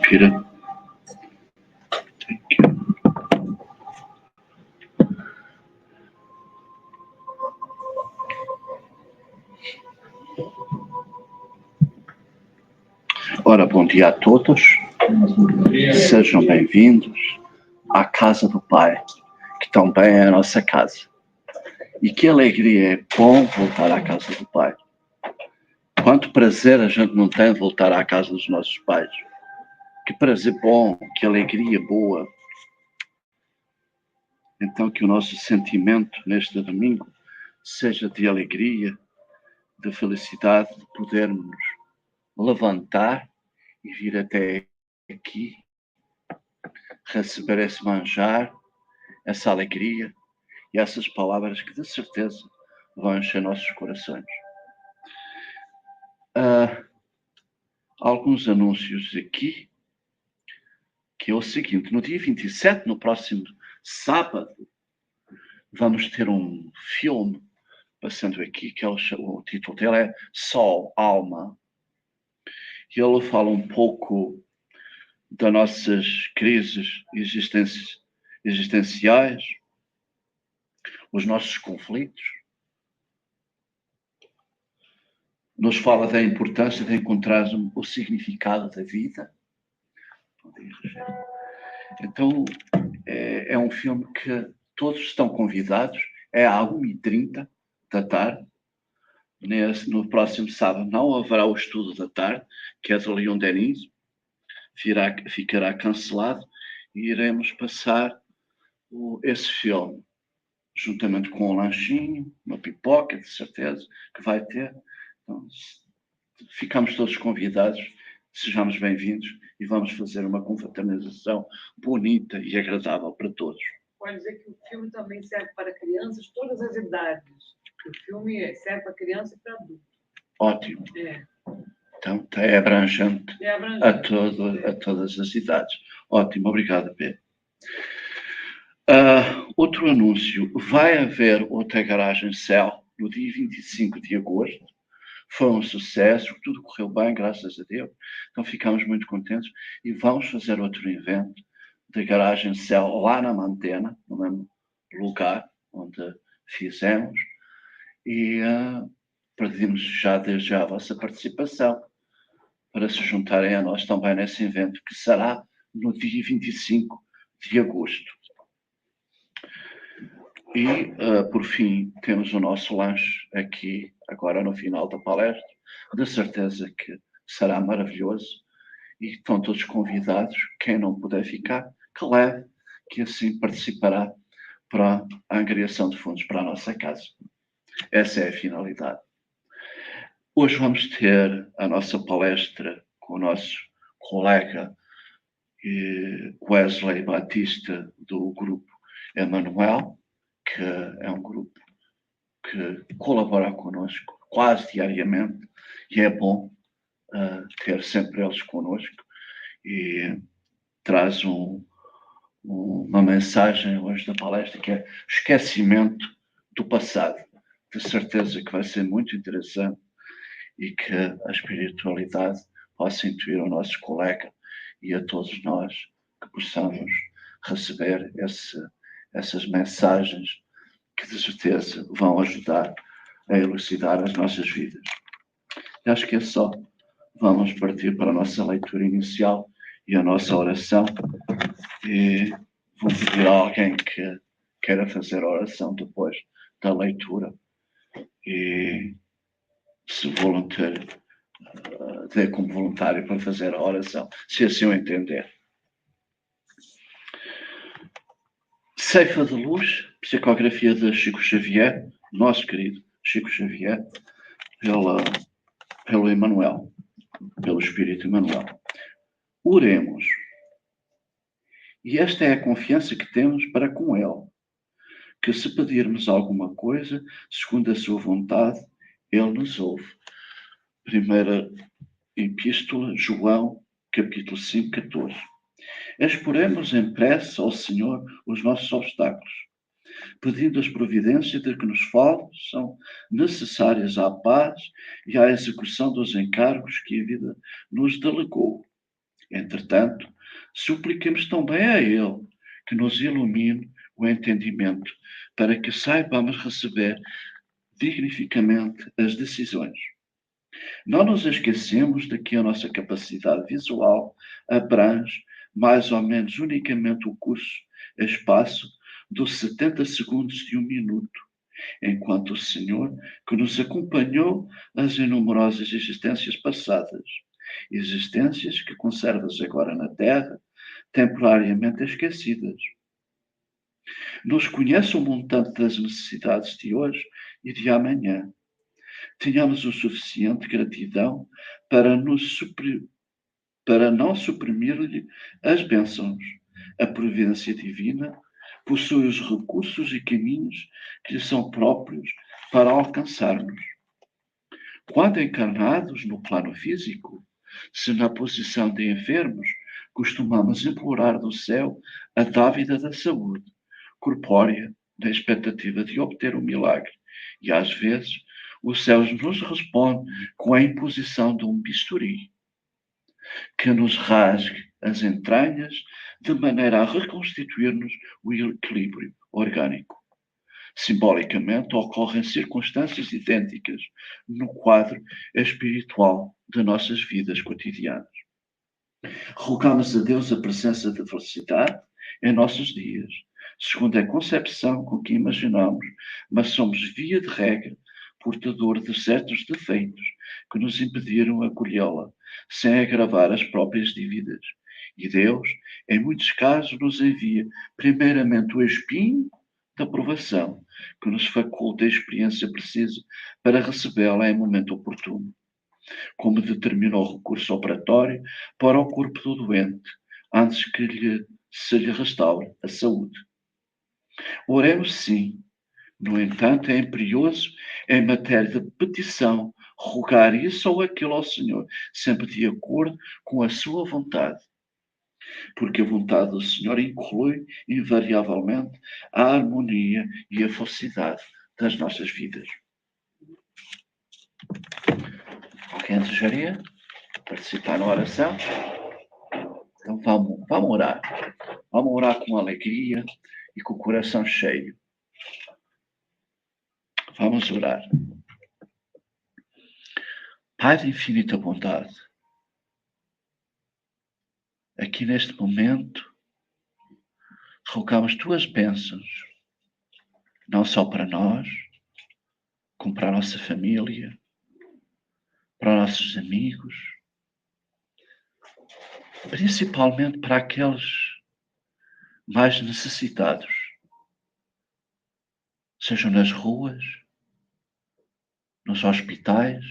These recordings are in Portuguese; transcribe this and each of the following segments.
Respira. Ora, bom dia a todos. Sejam bem-vindos à casa do Pai, que também é a nossa casa. E que alegria, é bom voltar à casa do Pai. Quanto prazer a gente não tem de voltar à casa dos nossos pais. Que prazer bom, que alegria boa. Então que o nosso sentimento neste domingo seja de alegria, de felicidade, de podermos levantar e vir até aqui, receber esse manjar, essa alegria e essas palavras que de certeza vão encher nossos corações. Alguns anúncios aqui, que é o seguinte: no dia 27, no próximo sábado, vamos ter um filme passando aqui, que o título dele é Sol, Alma. E ele fala um pouco das nossas crises existenciais, os nossos conflitos. Nos fala da importância de encontrar o significado da vida. Então, é um filme que todos estão convidados. É às 1h30 da tarde. No próximo sábado não haverá o estudo da tarde, que é de Leon Denis. Ficará cancelado e iremos passar esse filme, juntamente com um lanchinho, uma pipoca, de certeza, que vai ter. Então, ficamos todos convidados, sejamos bem-vindos e vamos fazer uma confraternização bonita e agradável para todos. Pode dizer que o filme também serve para crianças de todas as idades. O filme serve para criança e para adulto. Ótimo. Então, é abrangente, a todas as idades. Ótimo, obrigado, Pedro. Outro anúncio: vai haver outra garagem Céu no dia 25 de agosto. Foi um sucesso, tudo correu bem, graças a Deus. Então ficamos muito contentes e vamos fazer outro evento de garagem Céu lá na Mantena, no mesmo lugar onde fizemos. E pedimos desde já a vossa participação para se juntarem a nós também nesse evento, que será no dia 25 de agosto. E, por fim, temos o nosso lanche aqui, agora no final da palestra. De certeza que será maravilhoso e estão todos convidados. Quem não puder ficar, que leve, que assim participará para a angariação de fundos para a nossa casa. Essa é a finalidade. Hoje vamos ter a nossa palestra com o nosso colega Wesley Batista, do grupo Emanuel, que é um grupo que colabora connosco quase diariamente, e é bom ter sempre eles connosco, e traz uma mensagem hoje da palestra que é esquecimento do passado. De certeza que vai ser muito interessante e que a espiritualidade possa intuir ao nosso colega e a todos nós, que possamos receber essas mensagens que de certeza vão ajudar a elucidar as nossas vidas. E acho que é só. Vamos partir para a nossa leitura inicial e a nossa oração. E vou pedir a alguém que queira fazer a oração depois da leitura e se dê como voluntário para fazer a oração, se assim o entender. Ceifa de Luz, psicografia de Chico Xavier, nosso querido Chico Xavier, pelo Emanuel, pelo Espírito Emanuel. Oremos. E esta é a confiança que temos para com Ele, que se pedirmos alguma coisa, segundo a sua vontade, Ele nos ouve. Primeira Epístola, João, capítulo 5, 14. Exporemos em prece ao Senhor os nossos obstáculos, pedindo as providências de que nos são necessárias à paz e à execução dos encargos que a vida nos delegou. Entretanto, suplicamos também a Ele que nos ilumine o entendimento para que saibamos receber dignificamente as decisões. Não nos esquecemos de que a nossa capacidade visual abrange mais ou menos unicamente o curso, espaço dos 70 segundos de um minuto, enquanto o Senhor, que nos acompanhou as inumerosas existências passadas, existências que conservas agora na Terra, temporariamente esquecidas, nos conhece o montante das necessidades de hoje e de amanhã. Tenhamos o suficiente gratidão para não suprimir-lhe as bênçãos. A providência divina possui os recursos e caminhos que lhe são próprios para alcançar-nos. Quando encarnados no plano físico, se na posição de enfermos, costumamos implorar do céu a dávida da saúde corpórea, na expectativa de obter o milagre. E às vezes o céu nos responde com a imposição de um bisturi que nos rasgue as entranhas de maneira a reconstituir-nos o equilíbrio orgânico. Simbolicamente, ocorrem circunstâncias idênticas no quadro espiritual de nossas vidas cotidianas. Rogamos a Deus a presença de felicidade em nossos dias, segundo a concepção com que imaginamos, mas somos, via de regra, portador de certos defeitos que nos impediram acolhê-la, sem agravar as próprias dívidas. E Deus, em muitos casos, nos envia primeiramente o espinho da provação, que nos faculta a experiência precisa para recebê-la em momento oportuno, como determina o recurso operatório para o corpo do doente, antes que se lhe restaure a saúde. Oremos sim, no entanto, é imperioso, em matéria de petição, rogar isso ou aquilo ao Senhor, sempre de acordo com a sua vontade. Porque a vontade do Senhor inclui, invariavelmente, a harmonia e a felicidade das nossas vidas. Alguém desejaria participar na oração? Então vamos orar. Vamos orar com alegria e com o coração cheio. Vamos orar. Pai de infinita bondade, aqui neste momento, rogamos tuas bênçãos, não só para nós, como para a nossa família, para os nossos amigos, principalmente para aqueles mais necessitados, sejam nas ruas, nos hospitais,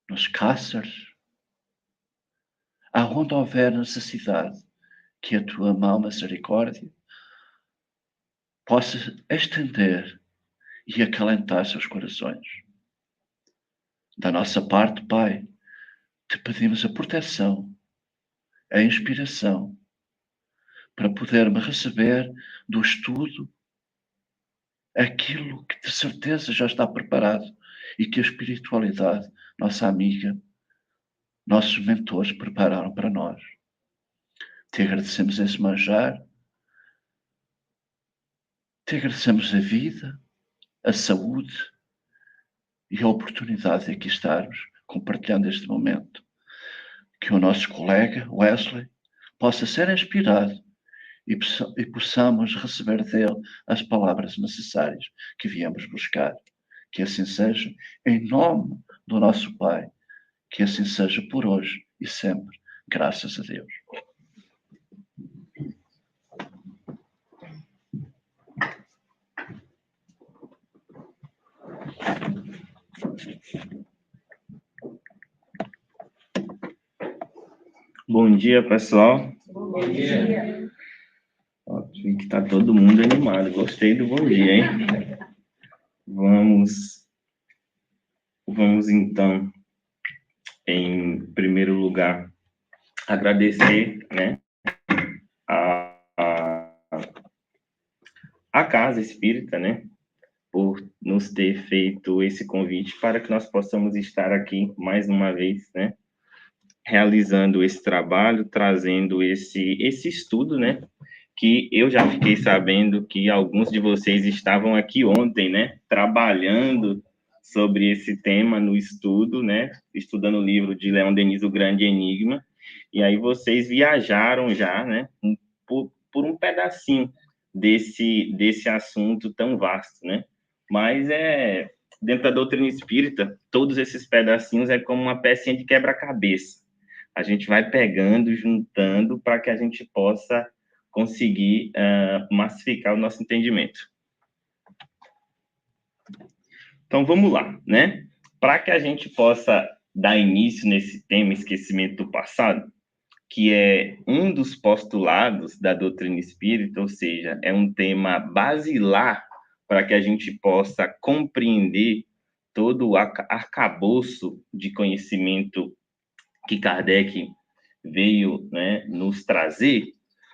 nos cárceres, aonde houver necessidade, que a tua mão misericórdia possa estender e acalentar seus corações. Da nossa parte, Pai, te pedimos a proteção, a inspiração, para podermos receber do estudo aquilo que de certeza já está preparado e que a espiritualidade, nossa amiga, nossos mentores prepararam para nós. Te agradecemos esse manjar, te agradecemos a vida, a saúde e a oportunidade de aqui estarmos compartilhando este momento. Que o nosso colega Wesley possa ser inspirado e possamos receber dele as palavras necessárias que viemos buscar. Que assim seja, em nome do nosso Pai, que assim seja por hoje e sempre, graças a Deus. Bom dia, pessoal. Bom dia. Ó, vi que tá todo mundo animado. Gostei do bom dia, hein? Vamos então, em primeiro lugar, agradecer, né, a Casa Espírita, né, por nos ter feito esse convite para que nós possamos estar aqui mais uma vez, né, realizando esse trabalho, trazendo esse estudo, né? Que eu já fiquei sabendo que alguns de vocês estavam aqui ontem, né? Trabalhando sobre esse tema no estudo, né? Estudando o livro de Leon Denis, O Grande Enigma. E aí vocês viajaram já, né? Por um pedacinho desse assunto tão vasto, né? Mas dentro da doutrina espírita, todos esses pedacinhos é como uma pecinha de quebra-cabeça. A gente vai pegando, juntando, para que a gente possa conseguir massificar o nosso entendimento. Então, vamos lá, né? Para que a gente possa dar início nesse tema, esquecimento do passado, que é um dos postulados da doutrina espírita, ou seja, é um tema basilar para que a gente possa compreender todo o arcabouço de conhecimento que Kardec veio, né, nos trazer.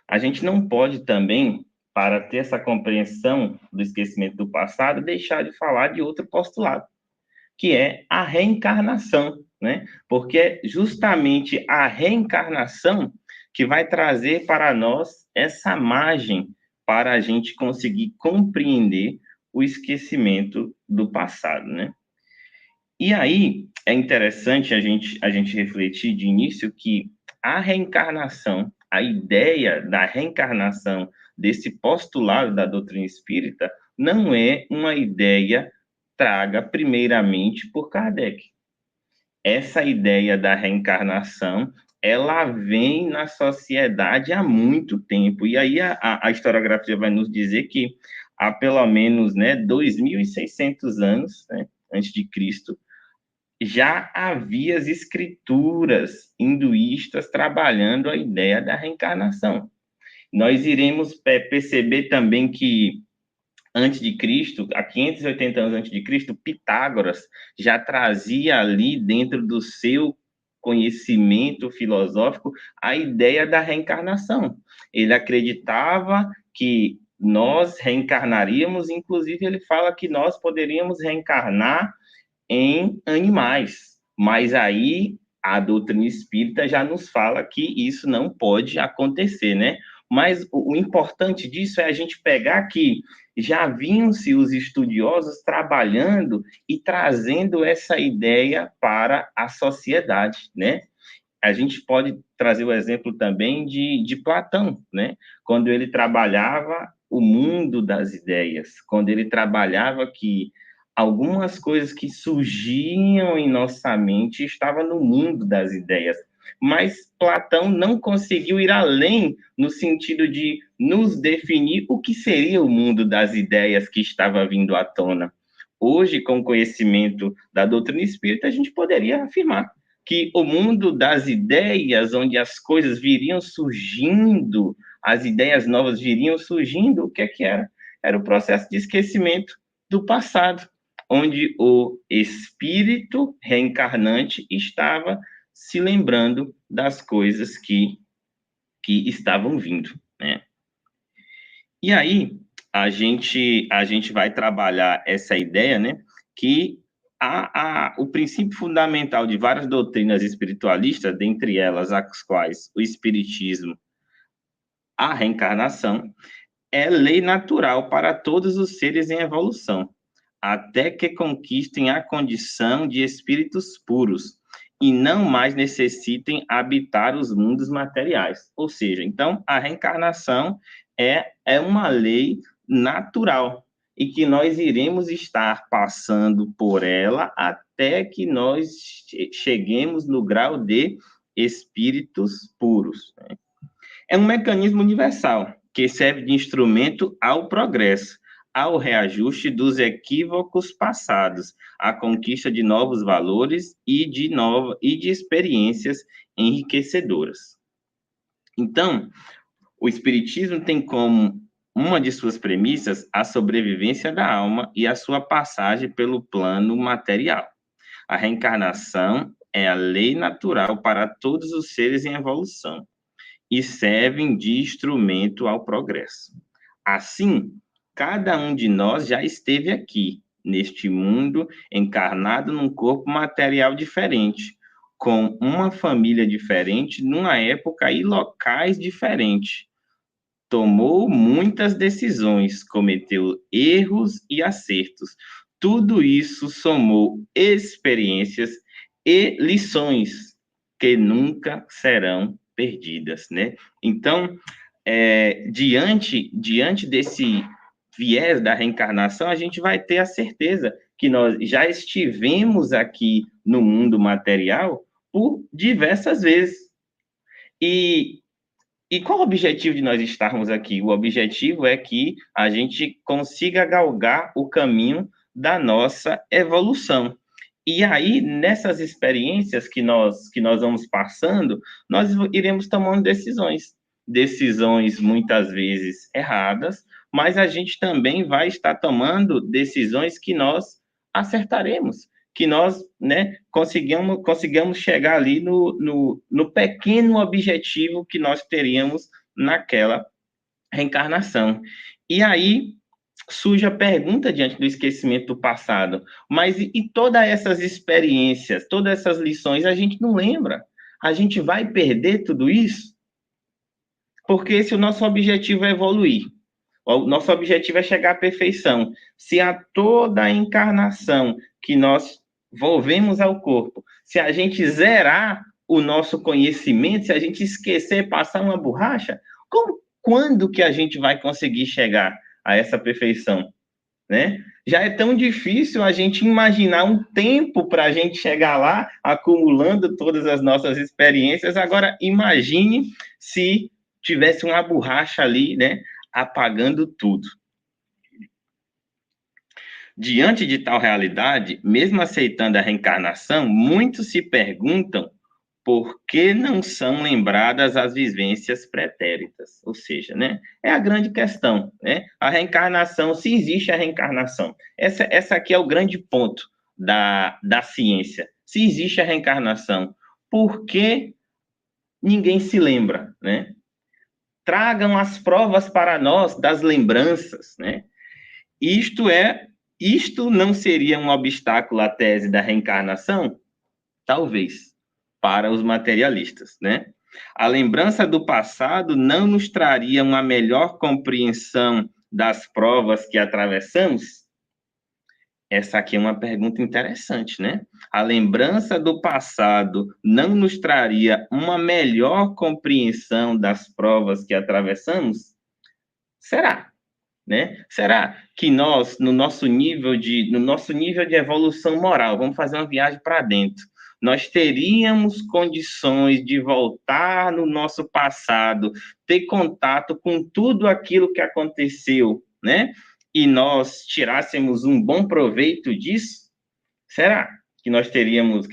A gente não pode também, para ter essa compreensão do esquecimento do passado, deixar de falar de outro postulado, que é a reencarnação, né? Porque é justamente a reencarnação que vai trazer para nós essa margem para a gente conseguir compreender o esquecimento do passado, né? E aí é interessante a gente refletir de início que a reencarnação, a ideia da reencarnação desse postulado da doutrina espírita não é uma ideia traga primeiramente por Kardec. Essa ideia da reencarnação, ela vem na sociedade há muito tempo. E aí a historiografia vai nos dizer que há pelo menos, né, 2.600 anos, né, antes de Cristo, já havia as escrituras hinduístas trabalhando a ideia da reencarnação. Nós iremos perceber também que antes de Cristo, há 580 anos antes de Cristo, Pitágoras já trazia ali dentro do seu conhecimento filosófico a ideia da reencarnação. Ele acreditava que nós reencarnaríamos, inclusive ele fala que nós poderíamos reencarnar em animais, mas aí a doutrina espírita já nos fala que isso não pode acontecer, né? Mas o importante disso é a gente pegar que já vinham-se os estudiosos trabalhando e trazendo essa ideia para a sociedade, né? A gente pode trazer o exemplo também de Platão, né? Quando ele trabalhava o mundo das ideias, quando ele trabalhava que algumas coisas que surgiam em nossa mente estavam no mundo das ideias, mas Platão não conseguiu ir além no sentido de nos definir o que seria o mundo das ideias que estava vindo à tona. Hoje, com o conhecimento da doutrina espírita, a gente poderia afirmar que o mundo das ideias, onde as coisas viriam surgindo, as ideias novas viriam surgindo, o que era? Era o processo de esquecimento do passado, onde o espírito reencarnante estava se lembrando das coisas que estavam vindo, né? E aí a gente vai trabalhar essa ideia, né, que o princípio fundamental de várias doutrinas espiritualistas, dentre elas as quais o espiritismo, a reencarnação, é lei natural para todos os seres em evolução, até que conquistem a condição de espíritos puros e não mais necessitem habitar os mundos materiais. Ou seja, então, a reencarnação é uma lei natural e que nós iremos estar passando por ela até que nós cheguemos no grau de espíritos puros, né? É um mecanismo universal que serve de instrumento ao progresso, ao reajuste dos equívocos passados, à conquista de novos valores e de experiências enriquecedoras. Então, o Espiritismo tem como uma de suas premissas a sobrevivência da alma e a sua passagem pelo plano material. A reencarnação é a lei natural para todos os seres em evolução e servem de instrumento ao progresso. Assim, cada um de nós já esteve aqui, neste mundo, encarnado num corpo material diferente, com uma família diferente, numa época e locais diferentes. Tomou muitas decisões, cometeu erros e acertos. Tudo isso somou experiências e lições que nunca serão perdidas, né? Então, diante desse viés da reencarnação, a gente vai ter a certeza que nós já estivemos aqui no mundo material por diversas vezes. E qual o objetivo de nós estarmos aqui? O objetivo é que a gente consiga galgar o caminho da nossa evolução. E aí, nessas experiências que nós vamos passando, nós iremos tomando decisões muitas vezes erradas, mas a gente também vai estar tomando decisões que nós acertaremos, que nós, né, consigamos chegar ali no pequeno objetivo que nós teríamos naquela reencarnação. E aí surge a pergunta diante do esquecimento do passado, mas e todas essas experiências, todas essas lições, a gente não lembra? A gente vai perder tudo isso? Porque se o nosso objetivo é evoluir, o nosso objetivo é chegar à perfeição, se a toda a encarnação que nós volvemos ao corpo, se a gente zerar o nosso conhecimento, se a gente esquecer, passar uma borracha, quando que a gente vai conseguir chegar a essa perfeição, né? Já é tão difícil a gente imaginar um tempo para a gente chegar lá, acumulando todas as nossas experiências. Agora, imagine se tivesse uma borracha ali, né, apagando tudo. Diante de tal realidade, mesmo aceitando a reencarnação, muitos se perguntam por que não são lembradas as vivências pretéritas? Ou seja, né, é a grande questão, né? A reencarnação, se existe a reencarnação. Essa aqui é o grande ponto da ciência. Se existe a reencarnação, por que ninguém se lembra, né? Tragam as provas para nós das lembranças, né? Isto não seria um obstáculo à tese da reencarnação? Talvez, para os materialistas, né? A lembrança do passado não nos traria uma melhor compreensão das provas que atravessamos? Essa aqui é uma pergunta interessante, né? A lembrança do passado não nos traria uma melhor compreensão das provas que atravessamos? Será? Né? Será que nós, no nosso nível de evolução moral, vamos fazer uma viagem para dentro, nós teríamos condições de voltar no nosso passado, ter contato com tudo aquilo que aconteceu, né? E nós tirássemos um bom proveito disso? Será que nós teríamos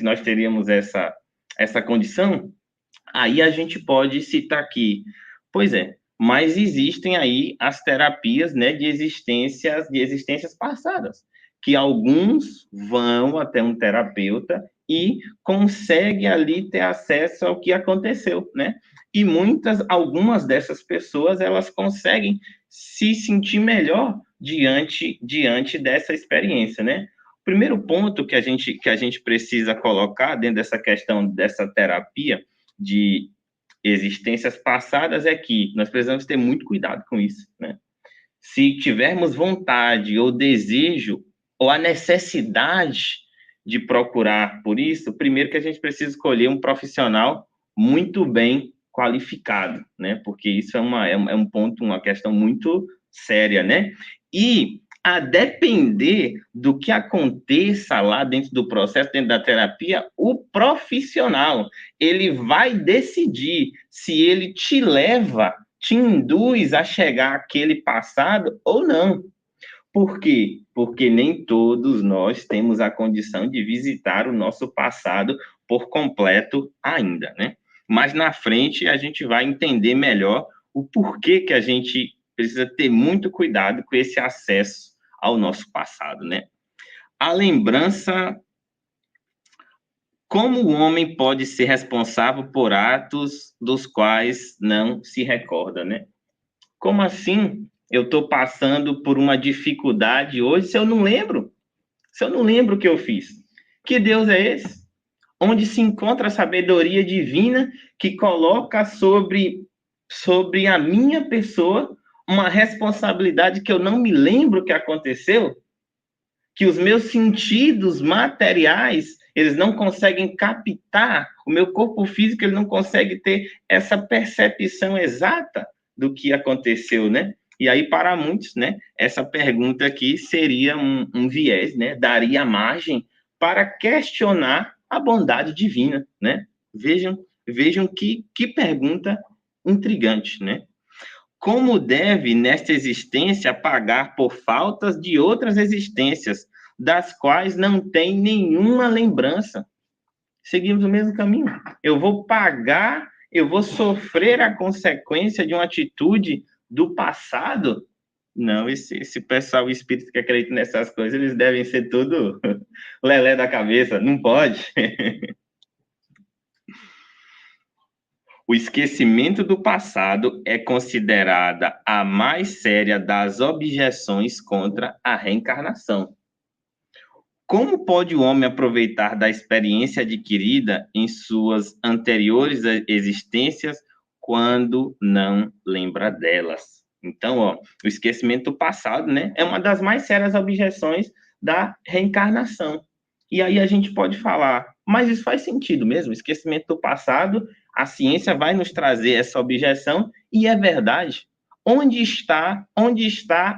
essa condição? Aí a gente pode citar aqui, pois é, mas existem aí as terapias, né, de existências passadas, que alguns vão até um terapeuta e conseguem ali ter acesso ao que aconteceu, né? E algumas dessas pessoas, elas conseguem se sentir melhor diante dessa experiência, né? O primeiro ponto que a gente precisa colocar dentro dessa questão dessa terapia de existências passadas é que nós precisamos ter muito cuidado com isso, né? Se tivermos vontade ou desejo ou a necessidade de procurar por isso, primeiro que a gente precisa escolher um profissional muito bem qualificado, né? Porque isso é um ponto, uma questão muito séria, né? E a depender do que aconteça lá dentro do processo, dentro da terapia, o profissional, ele vai decidir se ele te induz a chegar àquele passado ou não. Por quê? Porque nem todos nós temos a condição de visitar o nosso passado por completo ainda, né? Mas na frente a gente vai entender melhor o porquê que a gente precisa ter muito cuidado com esse acesso ao nosso passado, né? A lembrança, como o homem pode ser responsável por atos dos quais não se recorda, né? Como assim eu estou passando por uma dificuldade hoje se eu não lembro? Se eu não lembro o que eu fiz? Que Deus é esse? onde se encontra a sabedoria divina que coloca sobre a minha pessoa uma responsabilidade que eu não me lembro que aconteceu, que os meus sentidos materiais, eles não conseguem captar, o meu corpo físico, ele não consegue ter essa percepção exata do que aconteceu, né? E aí, para muitos, né, essa pergunta aqui seria um viés, né? Daria margem para questionar a bondade divina, né? Vejam que pergunta intrigante, né? Como deve, nesta existência, pagar por faltas de outras existências, das quais não tem nenhuma lembrança? Seguimos o mesmo caminho. Eu vou pagar, eu vou sofrer a consequência de uma atitude do passado? Não, esse pessoal espírita que acredita nessas coisas, eles devem ser tudo lelé da cabeça. Não pode. O esquecimento do passado é considerada a mais séria das objeções contra a reencarnação. Como pode o homem aproveitar da experiência adquirida em suas anteriores existências quando não lembra delas? Então, ó, o esquecimento do passado, né, é uma das mais sérias objeções da reencarnação. E aí a gente pode falar, mas isso faz sentido mesmo, o esquecimento do passado, a ciência vai nos trazer essa objeção, e é verdade. Onde está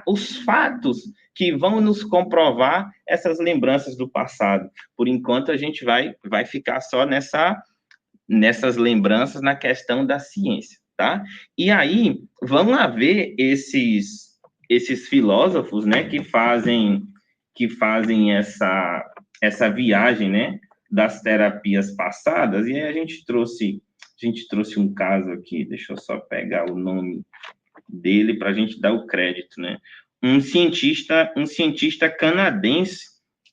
os fatos que vão nos comprovar essas lembranças do passado? Por enquanto, a gente vai ficar só nessas lembranças na questão da ciência, tá? E aí, vão haver esses filósofos, né, que fazem essa viagem, né, das terapias passadas, e aí a gente trouxe um caso aqui, deixa eu só pegar o nome dele para a gente dar o crédito, né? Um cientista canadense,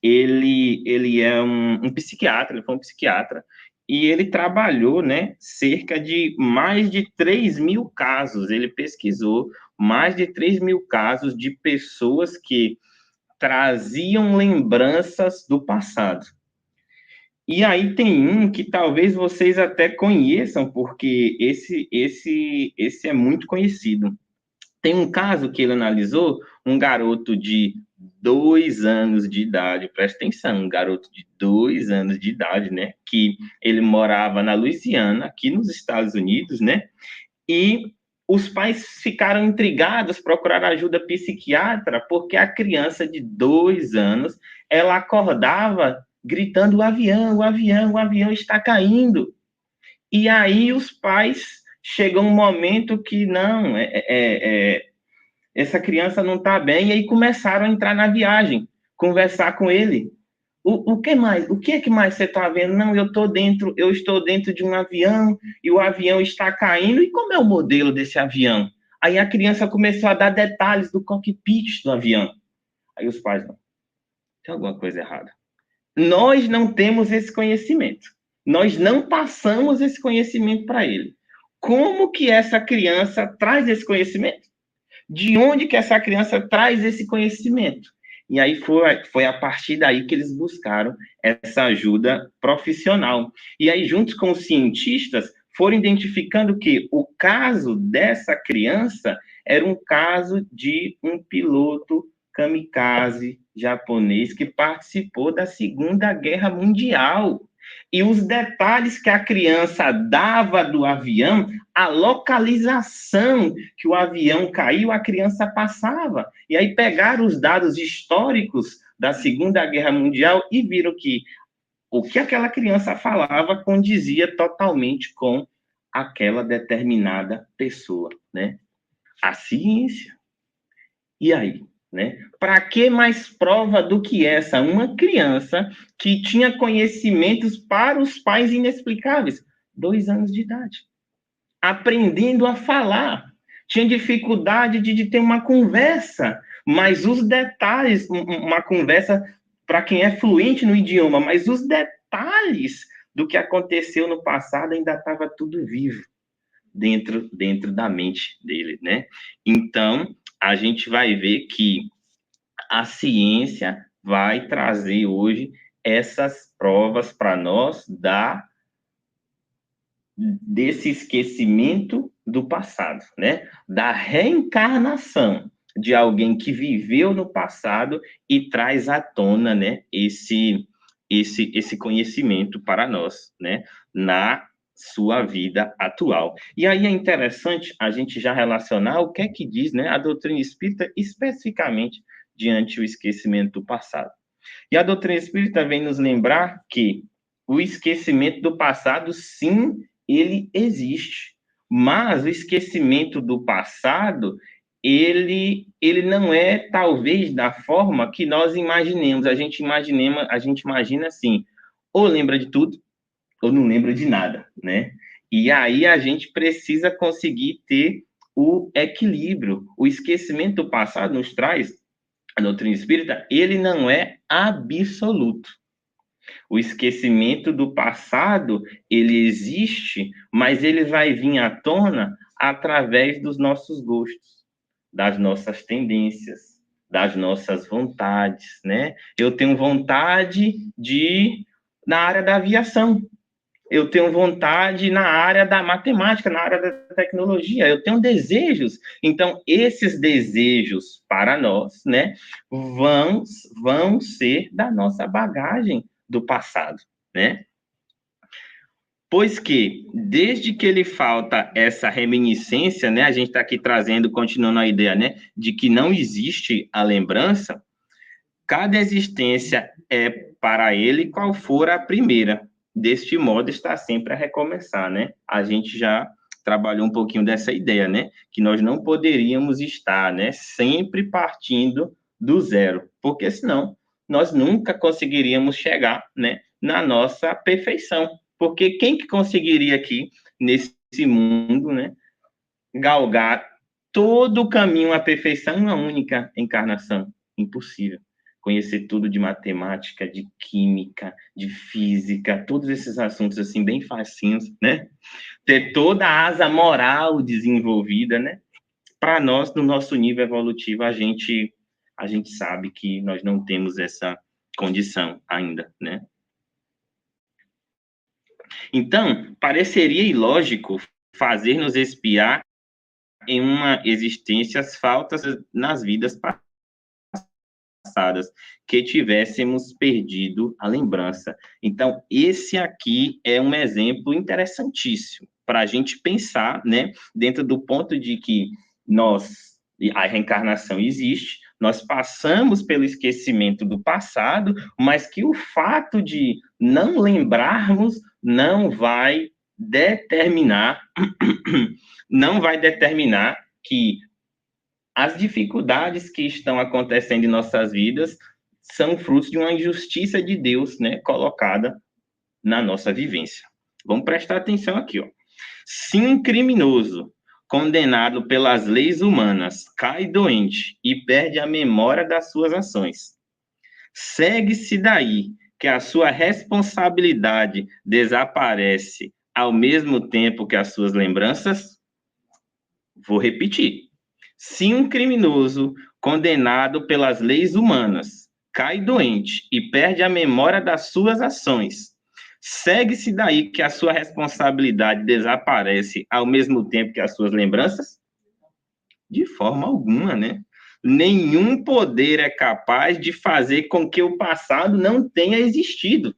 ele é um psiquiatra, ele foi um psiquiatra, e ele trabalhou, né, cerca de mais de 3.000 casos, ele pesquisou mais de 3.000 casos de pessoas que traziam lembranças do passado. E aí tem um que talvez vocês até conheçam, porque esse é muito conhecido. Tem um caso que ele analisou, um garoto de 2 anos de idade, presta atenção, um garoto de 2 anos de idade, né, que ele morava na Louisiana, aqui nos Estados Unidos, né, e os pais ficaram intrigados, procuraram ajuda psiquiatra, porque a criança de 2 anos, ela acordava gritando: o avião está caindo. E aí os pais, chegam um momento que não, essa criança não está bem, e aí começaram a entrar na viagem, conversar com ele. O que mais? O que é que mais você está vendo? Não, eu estou dentro de um avião e o avião está caindo. E como é o modelo desse avião? Aí a criança começou a dar detalhes do cockpit do avião. Aí os pais, não, tem alguma coisa errada. Nós não temos esse conhecimento. Nós não passamos esse conhecimento para ele. Como que essa criança traz esse conhecimento? De onde que essa criança traz esse conhecimento? E aí foi a partir daí que eles buscaram essa ajuda profissional. E aí, juntos com os cientistas, foram identificando que o caso dessa criança era um caso de um piloto kamikaze japonês que participou da Segunda Guerra Mundial. E os detalhes que a criança dava do avião, a localização que o avião caiu, a criança passava. E aí pegaram os dados históricos da Segunda Guerra Mundial e viram que o que aquela criança falava condizia totalmente com aquela determinada pessoa, né? A ciência. E aí? Né? Para que mais prova do que essa? Uma criança que tinha conhecimentos para os pais inexplicáveis, 2 anos de idade, aprendendo a falar, tinha dificuldade de ter uma conversa, mas os detalhes, uma conversa para quem é fluente no idioma, mas os detalhes do que aconteceu no passado ainda estava tudo vivo dentro da mente dele, né? Então, a gente vai ver que a ciência vai trazer hoje essas provas para nós desse esquecimento do passado, né? Da reencarnação de alguém que viveu no passado e traz à tona, né, esse conhecimento para nós, né, na sua vida atual. E aí é interessante a gente já relacionar o que é que diz, né, a doutrina espírita especificamente diante do esquecimento do passado. E a doutrina espírita vem nos lembrar que o esquecimento do passado, sim, ele existe, mas o esquecimento do passado, ele não é, talvez, da forma que nós imaginemos. A gente imagina assim, ou lembra de tudo, ou não lembra de nada, né? E aí a gente precisa conseguir ter o equilíbrio. O esquecimento do passado nos traz, a doutrina espírita, ele não é absoluto. O esquecimento do passado, ele existe, mas ele vai vir à tona através dos nossos gostos, das nossas tendências, das nossas vontades, né? Eu tenho vontade na área da aviação. Eu tenho vontade na área da matemática, na área da tecnologia. Eu tenho desejos. Então, esses desejos para nós, né, vão ser da nossa bagagem do passado, né? Pois que, desde que ele falta essa reminiscência, né, a gente está aqui trazendo, continuando a ideia, né, de que não existe a lembrança, cada existência é para ele qual for a primeira. Deste modo, está sempre a recomeçar, né? A gente já trabalhou um pouquinho dessa ideia, né? Que nós não poderíamos estar, né, sempre partindo do zero, porque senão nós nunca conseguiríamos chegar, né, na nossa perfeição. Porque quem que conseguiria aqui, nesse mundo, né, galgar todo o caminho à perfeição em uma única encarnação? Impossível. Conhecer tudo de matemática, de química, de física, todos esses assuntos assim bem facinhos, né? Ter toda a asa moral desenvolvida, né? Para nós, no nosso nível evolutivo, a gente sabe que nós não temos essa condição ainda, né? Então, pareceria ilógico fazer-nos espiar em uma existência as faltas nas vidas passadas, que tivéssemos perdido a lembrança. Então, esse aqui é um exemplo interessantíssimo para a gente pensar, né, dentro do ponto de que a reencarnação existe, nós passamos pelo esquecimento do passado, mas que o fato de não lembrarmos não vai determinar que as dificuldades que estão acontecendo em nossas vidas são frutos de uma injustiça de Deus, né, colocada na nossa vivência. Vamos prestar atenção aqui, ó. Se um criminoso condenado pelas leis humanas cai doente e perde a memória das suas ações, segue-se daí que a sua responsabilidade desaparece ao mesmo tempo que as suas lembranças? Vou repetir. Se um criminoso condenado pelas leis humanas cai doente e perde a memória das suas ações, segue-se daí que a sua responsabilidade desaparece ao mesmo tempo que as suas lembranças? De forma alguma, né? Nenhum poder é capaz de fazer com que o passado não tenha existido.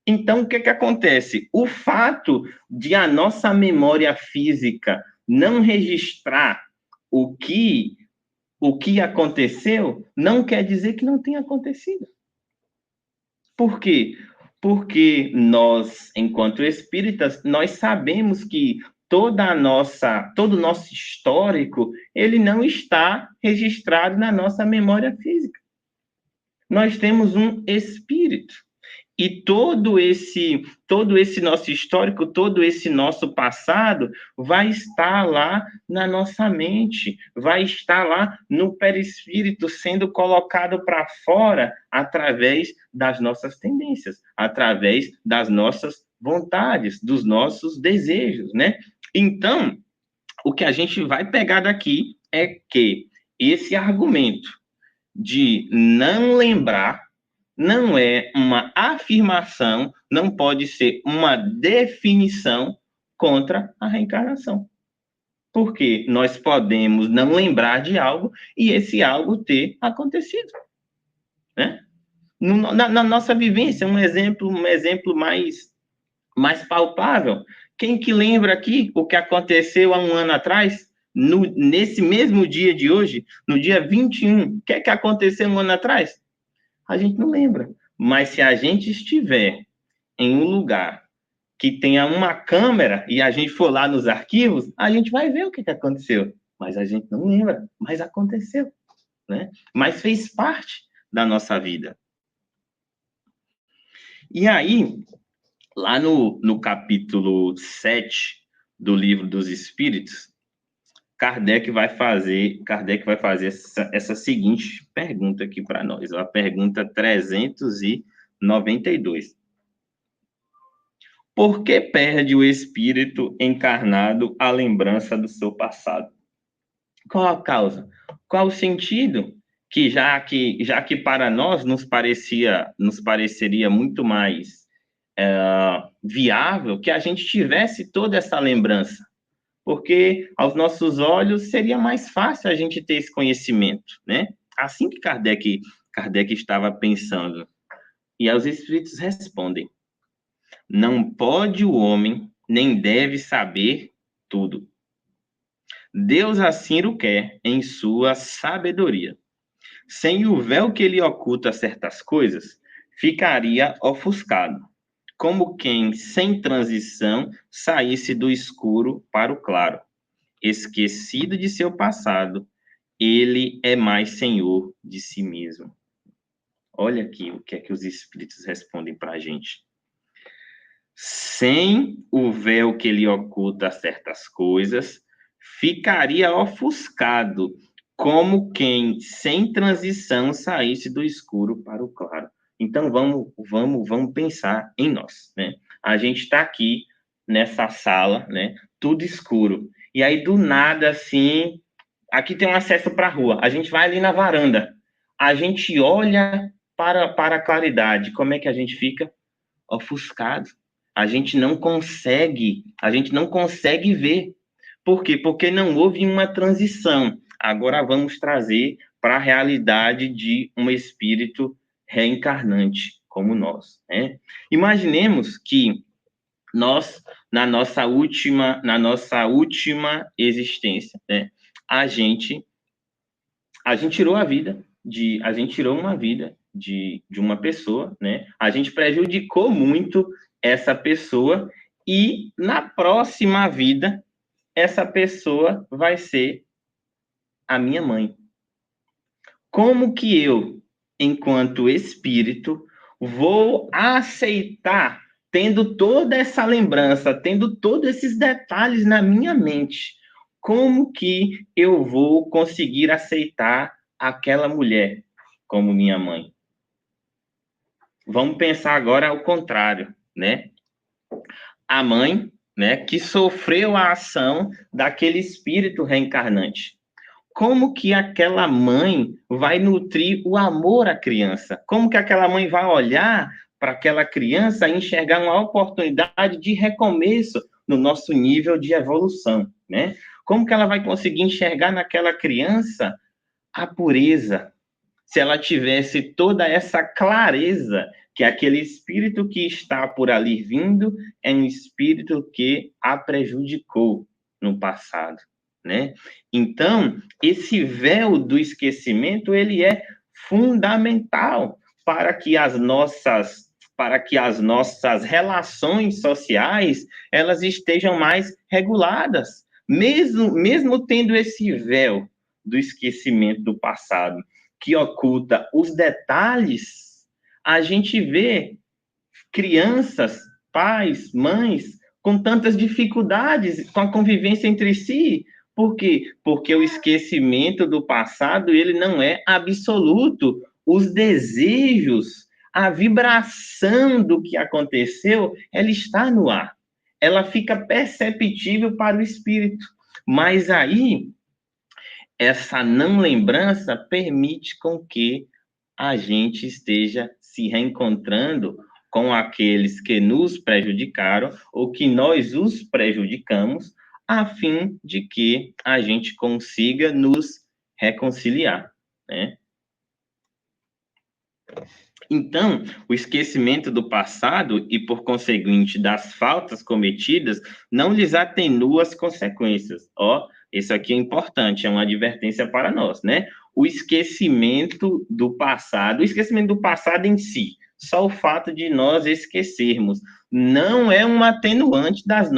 Então, o que acontece? O fato de a nossa memória física não registrar o que aconteceu, não quer dizer que não tenha acontecido. Por quê? Porque nós, enquanto espíritas, nós sabemos que todo o nosso histórico, ele não está registrado na nossa memória física. Nós temos um espírito. E todo esse nosso histórico, todo esse nosso passado vai estar lá na nossa mente, vai estar lá no perispírito, sendo colocado para fora através das nossas tendências, através das nossas vontades, dos nossos desejos, né? Então, o que a gente vai pegar daqui é que esse argumento de não lembrar não é uma afirmação, não pode ser uma definição contra a reencarnação. Porque nós podemos não lembrar de algo e esse algo ter acontecido, né? Na nossa vivência, um exemplo mais palpável. Quem que lembra aqui o que aconteceu há um ano atrás? Nesse mesmo dia de hoje, no dia 21, o que é que aconteceu um ano atrás? A gente não lembra. Mas se a gente estiver em um lugar que tenha uma câmera e a gente for lá nos arquivos, a gente vai ver o que aconteceu. Mas a gente não lembra, mas aconteceu, né? Mas fez parte da nossa vida. E aí, lá no capítulo 7 do Livro dos Espíritos, Kardec vai fazer essa seguinte pergunta aqui para nós, a pergunta 392. Por que perde o espírito encarnado a lembrança do seu passado? Qual a causa? Qual o sentido? Que já que para nós nos pareceria muito mais viável que a gente tivesse toda essa lembrança, porque aos nossos olhos seria mais fácil a gente ter esse conhecimento, né? Assim que Kardec estava pensando. E os espíritos respondem: não pode o homem, nem deve saber tudo. Deus assim o quer em sua sabedoria. Sem o véu que lhe oculta certas coisas, ficaria ofuscado, como quem, sem transição, saísse do escuro para o claro. Esquecido de seu passado, ele é mais senhor de si mesmo. Olha aqui o que é que os espíritos respondem para a gente. Sem o véu que lhe oculta certas coisas, ficaria ofuscado, como quem, sem transição, saísse do escuro para o claro. Então, vamos pensar em nós, né? A gente está aqui nessa sala, né? Tudo escuro. E aí, do nada, assim, aqui tem um acesso para a rua. A gente vai ali na varanda. A gente olha para a claridade. Como é que a gente fica? Ofuscado. A gente não consegue ver. Por quê? Porque não houve uma transição. Agora vamos trazer para a realidade de um espírito reencarnante como nós, né? Imaginemos que nós, na nossa última existência, né, a gente tirou uma vida de uma pessoa, né? A gente prejudicou muito essa pessoa e na próxima vida essa pessoa vai ser a minha mãe. Como que eu, enquanto espírito, vou aceitar, tendo toda essa lembrança, tendo todos esses detalhes na minha mente, como que eu vou conseguir aceitar aquela mulher como minha mãe? Vamos pensar agora ao contrário, né? A mãe, né, que sofreu a ação daquele espírito reencarnante. Como que aquela mãe vai nutrir o amor à criança? Como que aquela mãe vai olhar para aquela criança e enxergar uma oportunidade de recomeço no nosso nível de evolução, né? Como que ela vai conseguir enxergar naquela criança a pureza? Se ela tivesse toda essa clareza que aquele espírito que está por ali vindo é um espírito que a prejudicou no passado, né? Então, esse véu do esquecimento, ele é fundamental para que as nossas relações sociais, elas estejam mais reguladas, mesmo tendo esse véu do esquecimento do passado, que oculta os detalhes, a gente vê crianças, pais, mães, com tantas dificuldades com a convivência entre si. Por quê? Porque o esquecimento do passado, ele não é absoluto. Os desejos, a vibração do que aconteceu, ela está no ar. Ela fica perceptível para o espírito. Mas aí, essa não lembrança permite com que a gente esteja se reencontrando com aqueles que nos prejudicaram ou que nós os prejudicamos, a fim de que a gente consiga nos reconciliar, né? Então, o esquecimento do passado e, por conseguinte, das faltas cometidas, não lhes atenua as consequências. Ó, isso aqui é importante, é uma advertência para nós, né? O esquecimento do passado em si, só o fato de nós esquecermos, não é um atenuante das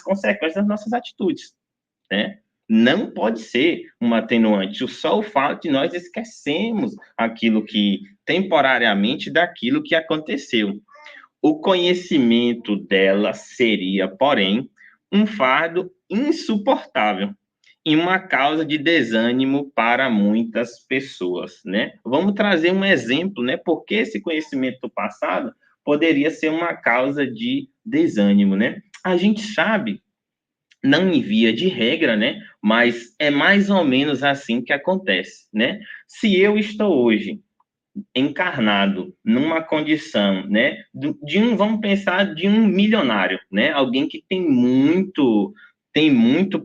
consequências das nossas atitudes, né? Não pode ser um atenuante, só o fato de nós esquecemos aquilo que, temporariamente, daquilo que aconteceu. O conhecimento dela seria, porém, um fardo insuportável e uma causa de desânimo para muitas pessoas, né? Vamos trazer um exemplo, né? Porque esse conhecimento do passado poderia ser uma causa de desânimo, né? A gente sabe, não em via de regra, né? Mas é mais ou menos assim que acontece, né? Se eu estou hoje encarnado numa condição, né, vamos pensar de um milionário, né? Alguém que tem muito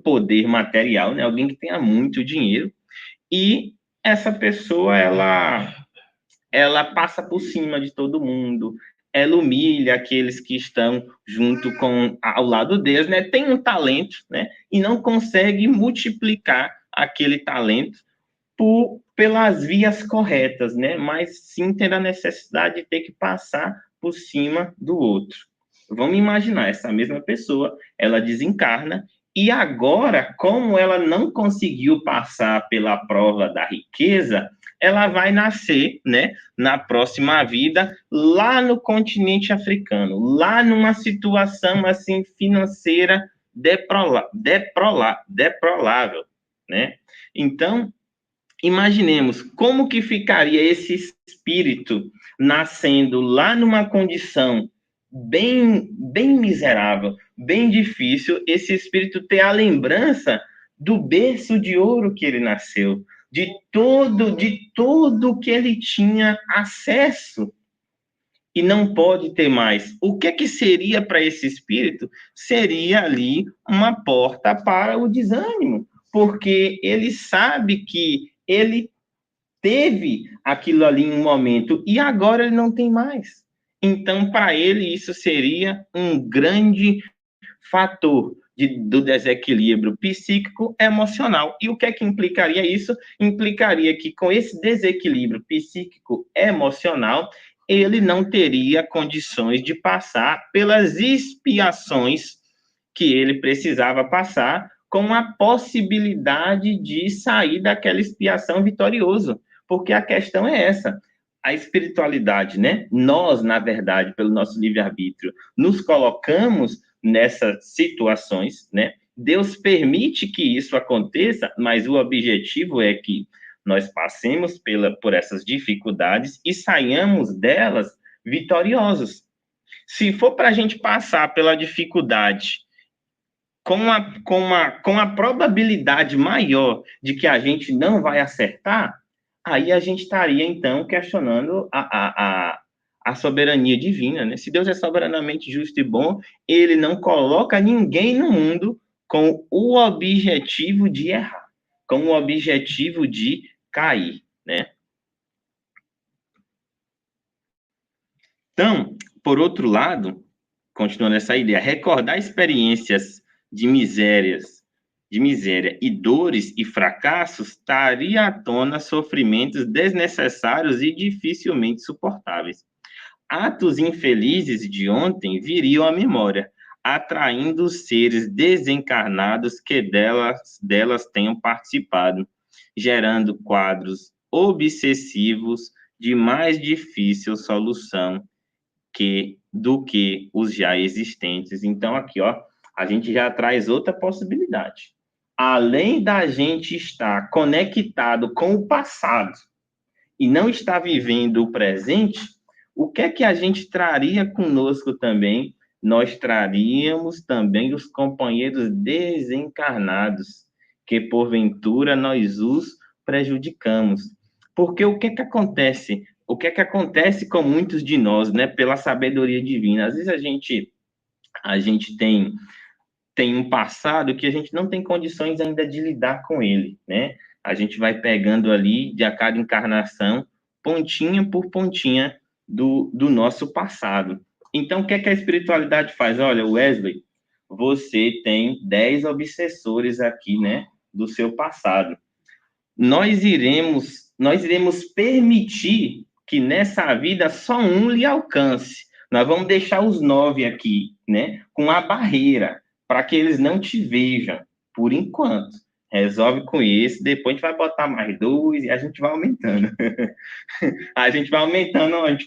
poder material, né? Alguém que tenha muito dinheiro, e essa pessoa ela passa por cima de todo mundo, ela humilha aqueles que estão junto ao lado deles, né? Tem um talento, né? E não consegue multiplicar aquele talento pelas vias corretas, né? Mas sim ter a necessidade de ter que passar por cima do outro. Vamos imaginar, essa mesma pessoa, ela desencarna, e agora, como ela não conseguiu passar pela prova da riqueza, ela vai nascer, né, na próxima vida, lá no continente africano, lá numa situação, assim, financeira deplorável, né? Então, imaginemos como que ficaria esse espírito nascendo lá numa condição bem miserável, bem difícil, esse espírito ter a lembrança do berço de ouro que ele nasceu, de tudo que ele tinha acesso e não pode ter mais. O que seria para esse espírito? Seria ali uma porta para o desânimo, porque ele sabe que ele teve aquilo ali em um momento e agora ele não tem mais. Então, para ele, isso seria um grande fator do desequilíbrio psíquico emocional. E o que é que implicaria isso? Implicaria que com esse desequilíbrio psíquico emocional, ele não teria condições de passar pelas expiações que ele precisava passar, com a possibilidade de sair daquela expiação vitorioso. Porque a questão é essa, a espiritualidade, né? Nós, na verdade, pelo nosso livre-arbítrio, nos colocamos nessas situações, né? Deus permite que isso aconteça, mas o objetivo é que nós passemos por essas dificuldades e saiamos delas vitoriosos. Se for para a gente passar pela dificuldade com a probabilidade maior de que a gente não vai acertar, aí a gente estaria, então, questionando a soberania divina, né? Se Deus é soberanamente justo e bom, ele não coloca ninguém no mundo com o objetivo de errar, com o objetivo de cair, né? Então, por outro lado, continuando essa ideia, recordar experiências de miséria e dores e fracassos traria à tona sofrimentos desnecessários e dificilmente suportáveis. Atos infelizes de ontem viriam à memória, atraindo os seres desencarnados que delas tenham participado, gerando quadros obsessivos de mais difícil solução do que os já existentes. Então, aqui, ó, a gente já traz outra possibilidade. Além da gente estar conectado com o passado e não estar vivendo o presente, o que é que a gente traria conosco também? Nós traríamos também os companheiros desencarnados, que porventura nós os prejudicamos. Porque o que é que acontece o que é que acontece com muitos de nós, né, pela sabedoria divina? Às vezes a gente tem um passado que a gente não tem condições ainda de lidar com ele, né? A gente vai pegando ali, de a cada encarnação, pontinha por pontinha do nosso passado. Então, o que é que a espiritualidade faz? Olha, Wesley, você tem 10 obsessores aqui, né, do seu passado. Nós iremos permitir que nessa vida só um lhe alcance. Nós vamos deixar os 9 aqui, né, com a barreira, para que eles não te vejam, por enquanto. Resolve com esse, depois a gente vai botar mais 2 e a gente vai aumentando. A gente vai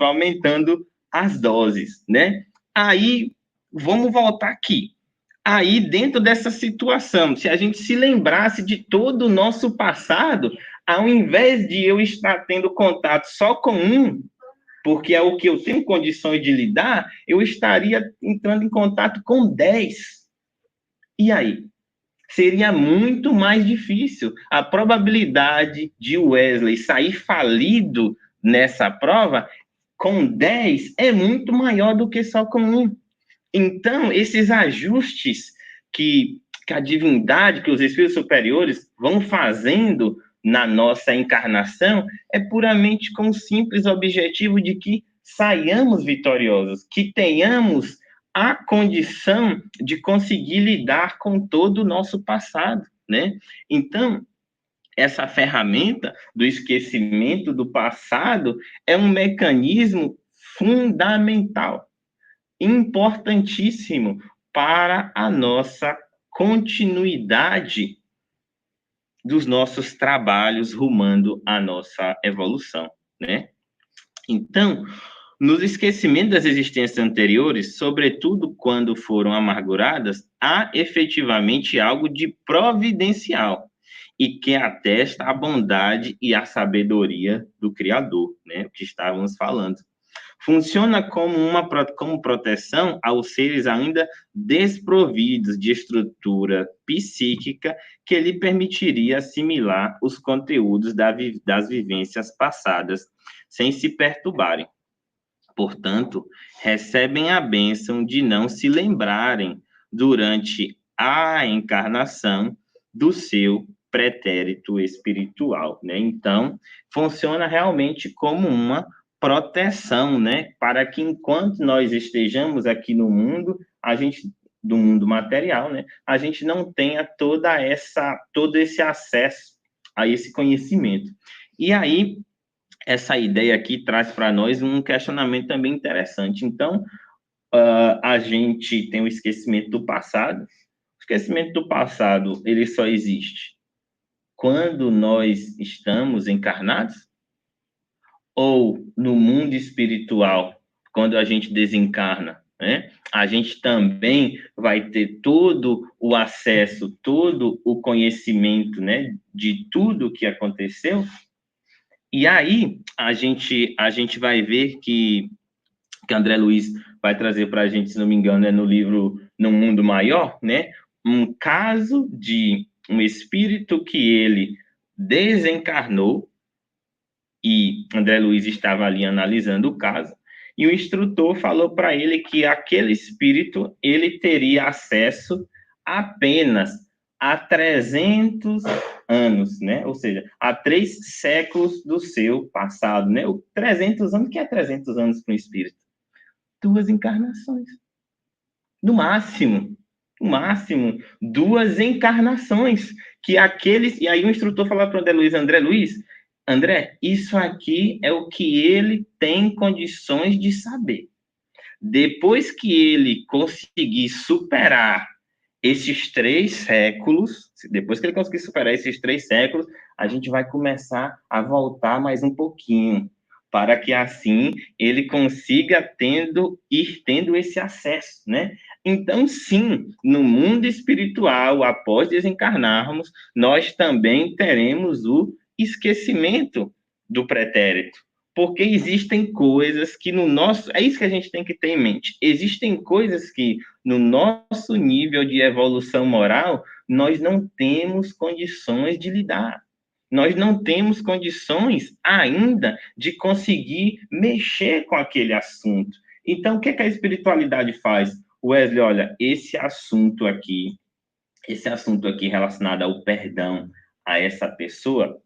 aumentando as doses, né? Aí, vamos voltar aqui. Aí, dentro dessa situação, se a gente se lembrasse de todo o nosso passado, ao invés de eu estar tendo contato só com um, porque é o que eu tenho condições de lidar, eu estaria entrando em contato com 10. E aí? Seria muito mais difícil. A probabilidade de Wesley sair falido nessa prova com 10 é muito maior do que só com um. Então, esses ajustes que a divindade, que os espíritos superiores vão fazendo na nossa encarnação, é puramente com o simples objetivo de que saiamos vitoriosos, que tenhamos a condição de conseguir lidar com todo o nosso passado, né? Então, essa ferramenta do esquecimento do passado é um mecanismo fundamental, importantíssimo para a nossa continuidade dos nossos trabalhos rumando à nossa evolução, né? Então, nos esquecimentos das existências anteriores, sobretudo quando foram amarguradas, há efetivamente algo de providencial e que atesta a bondade e a sabedoria do Criador, né? O que estávamos falando. Funciona como proteção aos seres ainda desprovidos de estrutura psíquica que lhe permitiria assimilar os conteúdos das vivências passadas, sem se perturbarem. Portanto, recebem a bênção de não se lembrarem, durante a encarnação, do seu pretérito espiritual, né? Então, funciona realmente como uma proteção, né? Para que enquanto nós estejamos aqui no mundo, do mundo material, né? A gente não tenha todo esse acesso a esse conhecimento. E aí, essa ideia aqui traz para nós um questionamento também interessante. Então, a gente tem o esquecimento do passado. O esquecimento do passado, ele só existe quando nós estamos encarnados? Ou no mundo espiritual, quando a gente desencarna, né? A gente também vai ter todo o acesso, todo o conhecimento, né, de tudo que aconteceu? E aí a gente vai ver que André Luiz vai trazer para a gente, se não me engano, no livro No Mundo Maior, né? Um caso de um espírito que ele desencarnou, e André Luiz estava ali analisando o caso, e o instrutor falou para ele que aquele espírito ele teria acesso apenas a 300 anos, né? Ou seja, a 3 séculos do seu passado, né? O 300 anos, o que é 300 anos para um espírito? 2 encarnações. No máximo, 2 encarnações. E aí o instrutor falou para o André Luiz, André, isso aqui é o que ele tem condições de saber. Depois que ele conseguir superar esses 3 séculos, depois que ele conseguir superar esses 3 séculos, a gente vai começar a voltar mais um pouquinho, para que assim ele consiga ir tendo esse acesso, né? Então, sim, no mundo espiritual, após desencarnarmos, nós também teremos o esquecimento do pretérito, porque existem coisas que no nosso... É isso que a gente tem que ter em mente. Existem coisas que, no nosso nível de evolução moral, nós não temos condições de lidar. Nós não temos condições ainda de conseguir mexer com aquele assunto. Então, o que a espiritualidade faz? Wesley, olha, esse assunto aqui relacionado ao perdão a essa pessoa,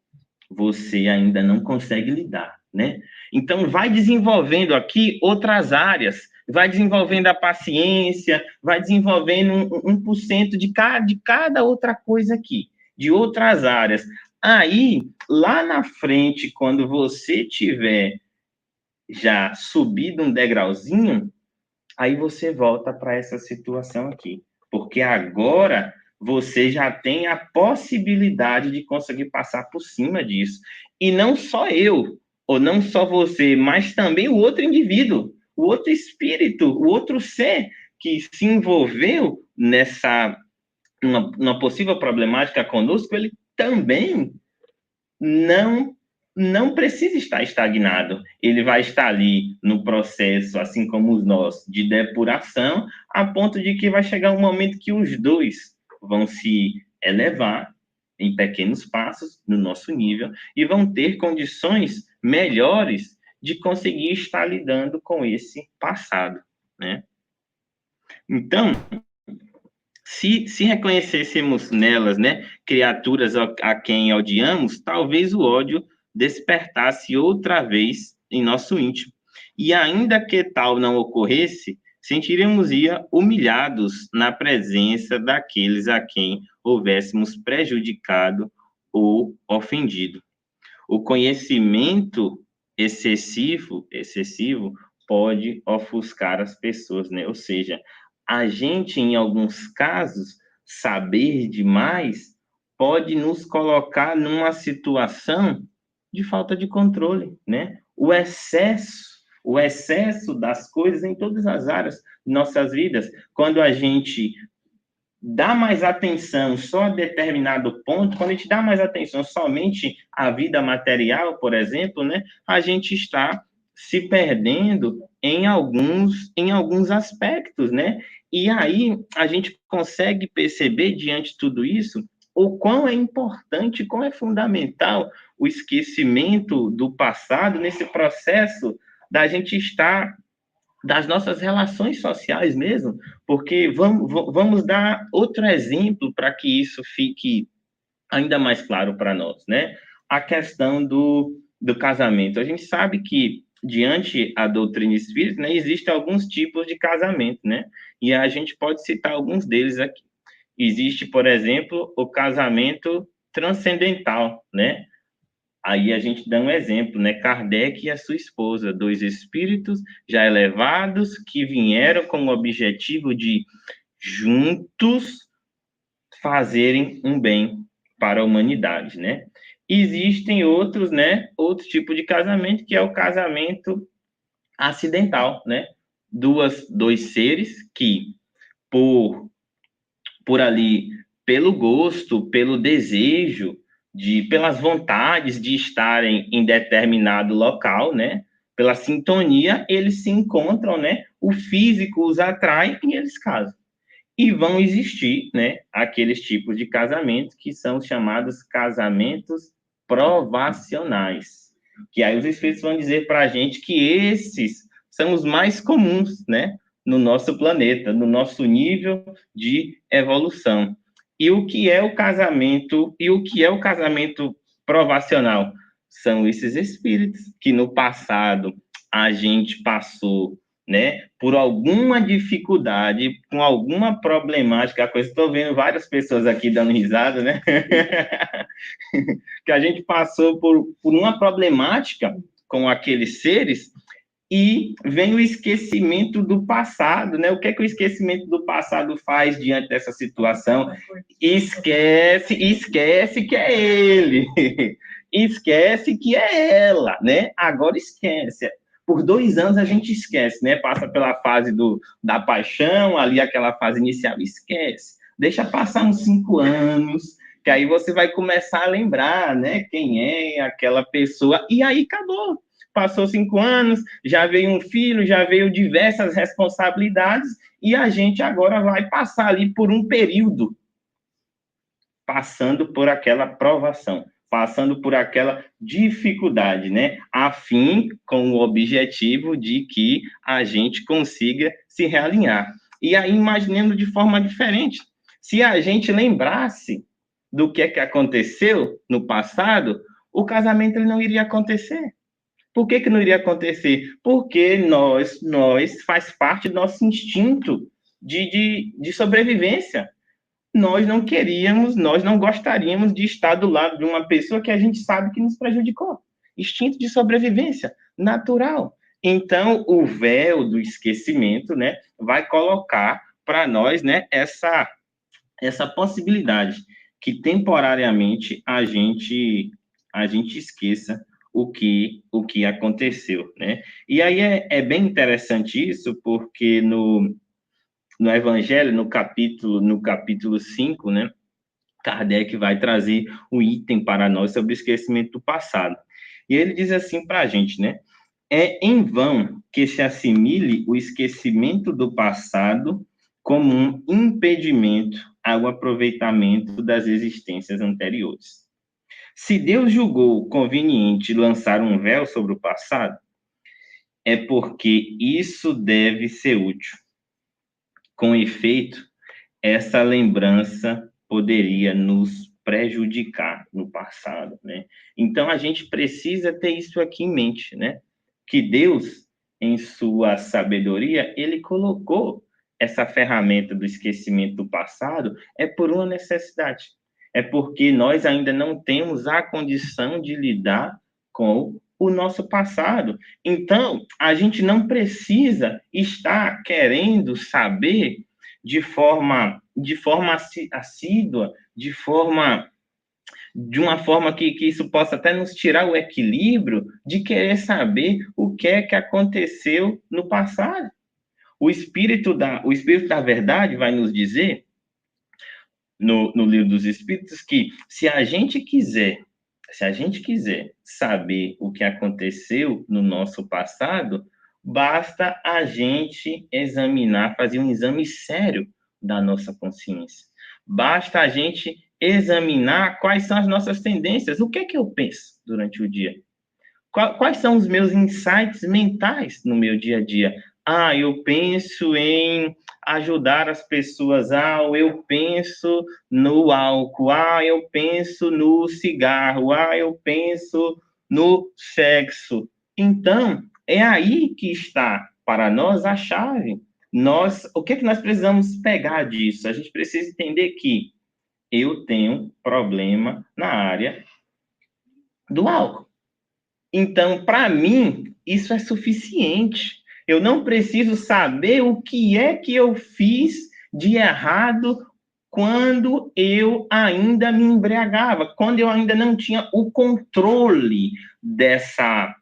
você ainda não consegue lidar, né? Então, vai desenvolvendo aqui outras áreas, vai desenvolvendo a paciência, vai desenvolvendo 1% de cada outra coisa aqui, de outras áreas. Aí, lá na frente, quando você tiver já subido um degrauzinho, aí você volta para essa situação aqui. Porque agora você já tem a possibilidade de conseguir passar por cima disso. E não só eu, ou não só você, mas também o outro indivíduo, o outro espírito, o outro ser que se envolveu nessa uma possível problemática conosco, ele também não precisa estar estagnado. Ele vai estar ali no processo, assim como nós, de depuração, a ponto de que vai chegar um momento que os dois vão se elevar em pequenos passos no nosso nível e vão ter condições melhores de conseguir estar lidando com esse passado, né? Então, se reconhecêssemos nelas, né, criaturas a quem odiamos, talvez o ódio despertasse outra vez em nosso íntimo. E ainda que tal não ocorresse, sentiríamos-ia humilhados na presença daqueles a quem houvéssemos prejudicado ou ofendido. O conhecimento excessivo pode ofuscar as pessoas, né? Ou seja, a gente, em alguns casos, saber demais pode nos colocar numa situação de falta de controle, né? O excesso das coisas em todas as áreas de nossas vidas, quando a gente dá mais atenção só a determinado ponto, quando a gente dá mais atenção somente à vida material, por exemplo, né, a gente está se perdendo em alguns aspectos, né? E aí a gente consegue perceber, diante de tudo isso, o quão é importante, quão é fundamental o esquecimento do passado nesse processo da gente estar das nossas relações sociais mesmo, porque vamos dar outro exemplo para que isso fique ainda mais claro para nós, né? A questão do casamento. A gente sabe que, diante a doutrina espírita, né, existem alguns tipos de casamento, né? E a gente pode citar alguns deles aqui. Existe, por exemplo, o casamento transcendental, né? Aí a gente dá um exemplo, né? Kardec e a sua esposa, dois espíritos já elevados que vieram com o objetivo de juntos fazerem um bem para a humanidade, né? Existem outros, né? Outro tipo de casamento que é o casamento acidental, né? Dois seres que por ali, pelo gosto, pelo desejo, pelas vontades de estarem em determinado local, né? Pela sintonia, eles se encontram, né? O físico os atrai e eles casam. E vão existir, né? Aqueles tipos de casamento que são chamados casamentos provacionais. Que aí os espíritos vão dizer para a gente que esses são os mais comuns, né? No nosso planeta, no nosso nível de evolução. E o que é o casamento? E o que é o casamento provacional? São esses espíritos que no passado a gente passou, né, por alguma dificuldade, com alguma problemática, estou vendo várias pessoas aqui dando risada, né? Que a gente passou por uma problemática com aqueles seres e vem o esquecimento do passado, né? O que é que o esquecimento do passado faz diante dessa situação? Esquece que é ele, esquece que é ela, né? Agora esquece. Por 2 anos a gente esquece, né? Passa pela fase da paixão, ali aquela fase inicial, esquece. Deixa passar uns 5 anos, que aí você vai começar a lembrar, né? Quem é aquela pessoa, e aí acabou. Passou 5 anos, já veio um filho, já veio diversas responsabilidades, e a gente agora vai passar ali por um período, passando por aquela provação. passando por aquela dificuldade, né? A fim, com o objetivo de que a gente consiga se realinhar. E aí, imaginando de forma diferente, se a gente lembrasse do que é que aconteceu no passado, o casamento ele não iria acontecer. Por que não iria acontecer? Porque nós faz parte do nosso instinto de sobrevivência. Nós não queríamos, nós não gostaríamos de estar do lado de uma pessoa que a gente sabe que nos prejudicou. Instinto de sobrevivência, natural. Então, o véu do esquecimento, né, vai colocar para nós, né, essa possibilidade que temporariamente a gente esqueça o que aconteceu, né? E aí é bem interessante isso, porque no Evangelho, no capítulo 5, né, Kardec vai trazer um item para nós sobre o esquecimento do passado. E ele diz assim para a gente, né? É em vão que se assimile o esquecimento do passado como um impedimento ao aproveitamento das existências anteriores. Se Deus julgou conveniente lançar um véu sobre o passado, é porque isso deve ser útil. Com efeito, essa lembrança poderia nos prejudicar no passado, né? Então, a gente precisa ter isso aqui em mente, né? Que Deus, em sua sabedoria, ele colocou essa ferramenta do esquecimento do passado é por uma necessidade. É porque nós ainda não temos a condição de lidar com o nosso passado. Então, a gente não precisa estar querendo saber de forma assídua, de uma forma que isso possa até nos tirar o equilíbrio de querer saber o que é que aconteceu no passado. O Espírito da Verdade vai nos dizer, no Livro dos Espíritos, que se a gente quiser saber o que aconteceu no nosso passado, basta a gente examinar, fazer um exame sério da nossa consciência. Basta a gente examinar quais são as nossas tendências. O que é que eu penso durante o dia? Quais são os meus insights mentais no meu dia a dia? Ah, eu penso em ajudar as pessoas. Ah, eu penso no álcool. Ah, eu penso no cigarro. Ah, eu penso no sexo. Então, é aí que está para nós a chave. O que é que nós precisamos pegar disso? A gente precisa entender que eu tenho problema na área do álcool. Então, para mim, isso é suficiente. Eu não preciso saber o que é que eu fiz de errado quando eu ainda me embriagava, quando eu ainda não tinha o controle dessa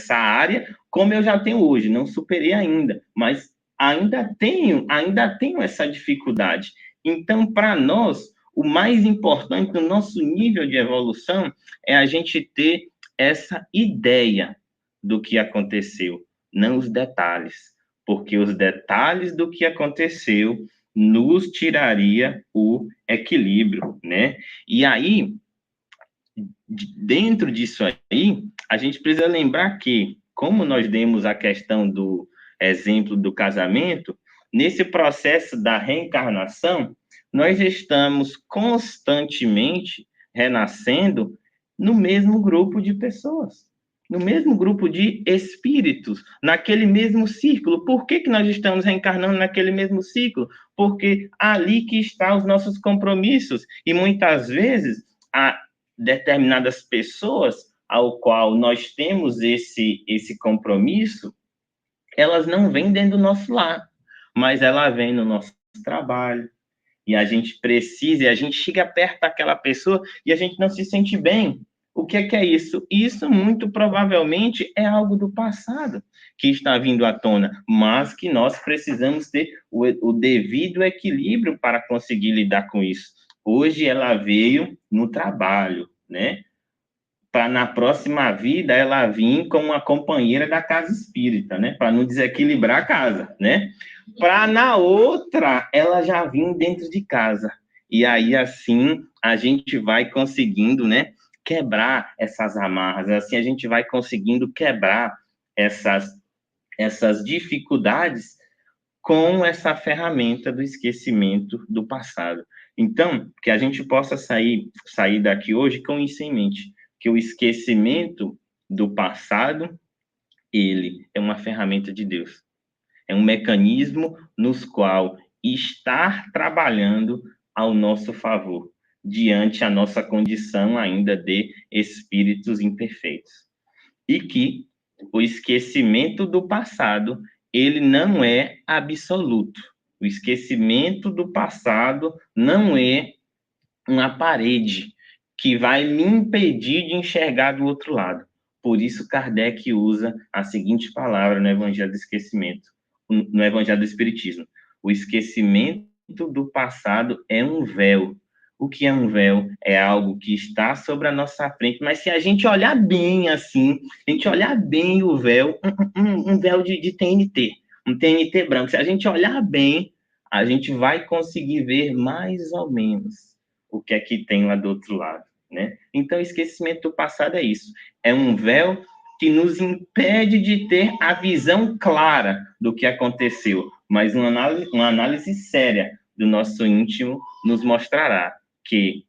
área, como eu já tenho hoje. Não superei ainda, mas ainda tenho essa dificuldade. Então, para nós, o mais importante no nosso nível de evolução é a gente ter essa ideia do que aconteceu, não os detalhes, porque os detalhes do que aconteceu nos tiraria o equilíbrio, né? E aí, dentro disso aí, a gente precisa lembrar que, como nós demos a questão do exemplo do casamento, nesse processo da reencarnação, nós estamos constantemente renascendo no mesmo grupo de pessoas, no mesmo grupo de espíritos, naquele mesmo círculo. Por que nós estamos reencarnando naquele mesmo ciclo? Porque ali que estão os nossos compromissos. E muitas vezes, a determinadas pessoas ao qual nós temos esse compromisso, elas não vêm dentro do nosso lar, mas ela vem no nosso trabalho, e a gente chega perto daquela pessoa e a gente não se sente bem. O que é isso? Isso, muito provavelmente, é algo do passado que está vindo à tona, mas que nós precisamos ter o devido equilíbrio para conseguir lidar com isso. Hoje ela veio no trabalho, né? Para na próxima vida ela vir como uma companheira da casa espírita, né? Para não desequilibrar a casa, né? Para na outra ela já vir dentro de casa. E aí, assim, a gente vai conseguindo, né, quebrar essas amarras, assim a gente vai conseguindo quebrar essas dificuldades com essa ferramenta do esquecimento do passado. Então, que a gente possa sair daqui hoje com isso em mente, que o esquecimento do passado, ele é uma ferramenta de Deus. É um mecanismo nos qual estar trabalhando ao nosso favor, diante a nossa condição ainda de espíritos imperfeitos. E que o esquecimento do passado, ele não é absoluto. O esquecimento do passado não é uma parede que vai me impedir de enxergar do outro lado. Por isso, Kardec usa a seguinte palavra no Evangelho do Esquecimento, no Evangelho do Espiritismo. O esquecimento do passado é um véu. O que é um véu? É algo que está sobre a nossa frente, mas se a gente olhar bem assim, a gente olhar bem o véu, um véu de TNT, um TNT branco, se a gente olhar bem, a gente vai conseguir ver mais ou menos o que é que tem lá do outro lado, né? Então, o esquecimento do passado é isso. É um véu que nos impede de ter a visão clara do que aconteceu, mas uma análise séria do nosso íntimo nos mostrará que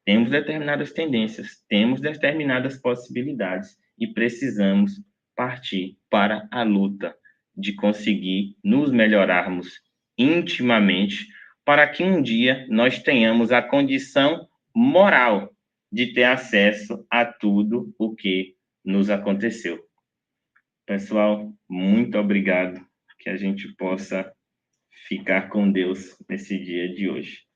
temos determinadas tendências, temos determinadas possibilidades e precisamos partir para a luta de conseguir nos melhorarmos intimamente para que um dia nós tenhamos a condição moral de ter acesso a tudo o que nos aconteceu. Pessoal, muito obrigado, que a gente possa ficar com Deus nesse dia de hoje.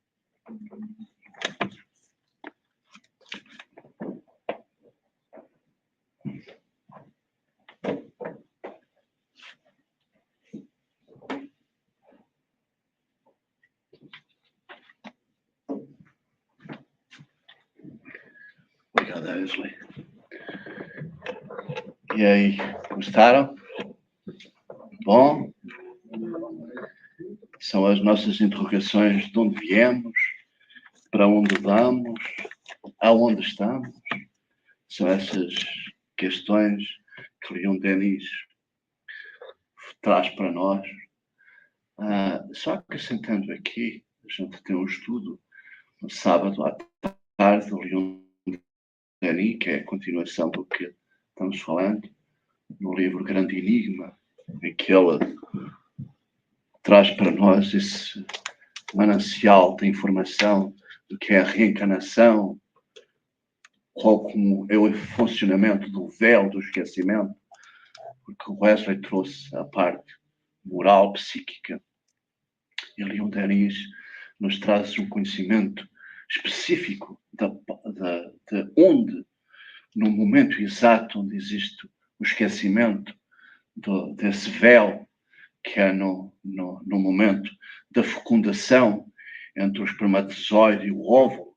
Obrigado, Ashley. E aí, gostaram? Bom? São as nossas interrogações de onde viemos, para onde vamos, aonde estamos. São essas questões que Leon Denis traz para nós. Só acrescentando aqui, a gente tem um estudo no sábado à tarde do Leon Denis, que é a continuação do que estamos falando, no livro Grande Enigma, em que ele traz para nós esse manancial de informação do que é a reencarnação, qual como é o funcionamento do véu do esquecimento, porque o Wesley trouxe a parte moral, psíquica, e Leon Denis nos traz um conhecimento específico de onde, no momento exato onde existe o esquecimento desse véu, que é no momento da fecundação entre o espermatozoide e o óvulo,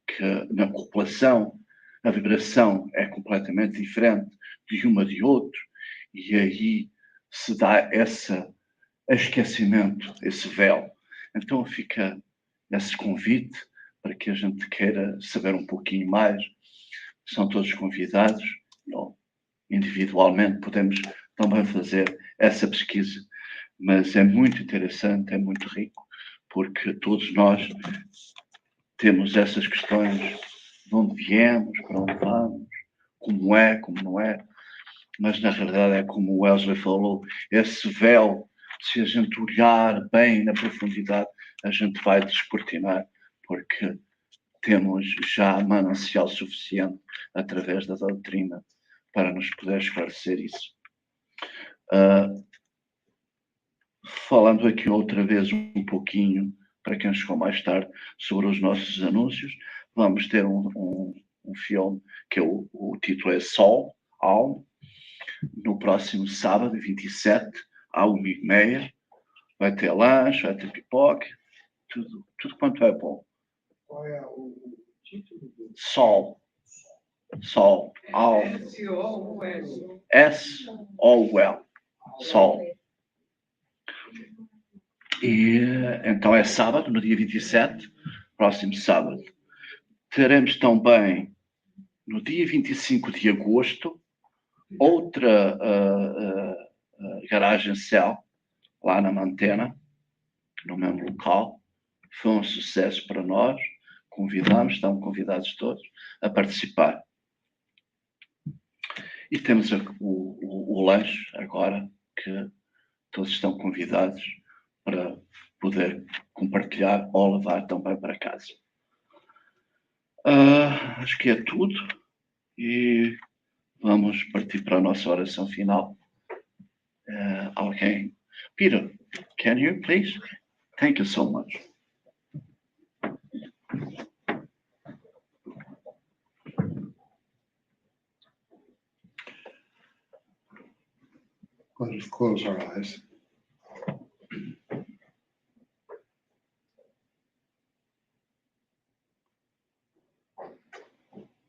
que na copulação a vibração é completamente diferente de uma de outra, e aí se dá esse esquecimento, esse véu. Então fica esse convite para que a gente queira saber um pouquinho mais. São todos convidados, ou individualmente podemos também fazer essa pesquisa, mas é muito interessante, é muito rico, porque todos nós temos essas questões de onde viemos, para onde vamos, como é, como não é, mas na realidade é como o Wesley falou, esse véu, se a gente olhar bem na profundidade, a gente vai descortinar, porque temos já manancial suficiente através da doutrina para nos poder esclarecer isso. Falando aqui outra vez um pouquinho, para quem chegou mais tarde, sobre os nossos anúncios, vamos ter um filme que o título é Sol, Alma, no próximo sábado, 27, à 1h30. Vai ter lanche, vai ter pipoca, tudo quanto é bom. Qual é o título? Sol, Alma. S-O-L, Sol. E então é sábado, no dia 27, próximo sábado. Teremos também, no dia 25 de agosto, outra garagem céu, lá na Mantena, no mesmo local. Foi um sucesso para nós. Estão convidados todos a participar. E temos o lanche agora, que todos estão convidados para poder compartilhar ou levar também para casa. Acho que é tudo e vamos partir para a nossa oração final. Alguém? Peter, can you please? Thank you so much. Let us close our eyes.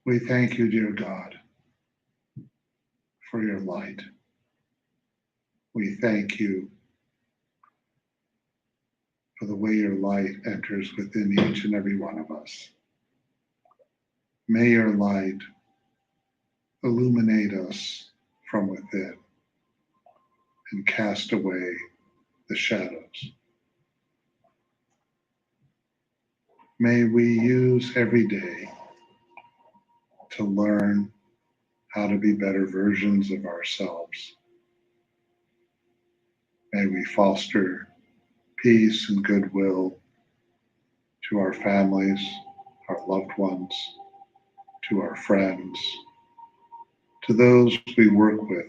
We thank you, dear God, for your light. We thank you for the way your light enters within each and every one of us. May your light illuminate us from within and cast away the shadows. May we use every day to learn how to be better versions of ourselves. May we foster peace and goodwill to our families, our loved ones, to our friends, to those we work with,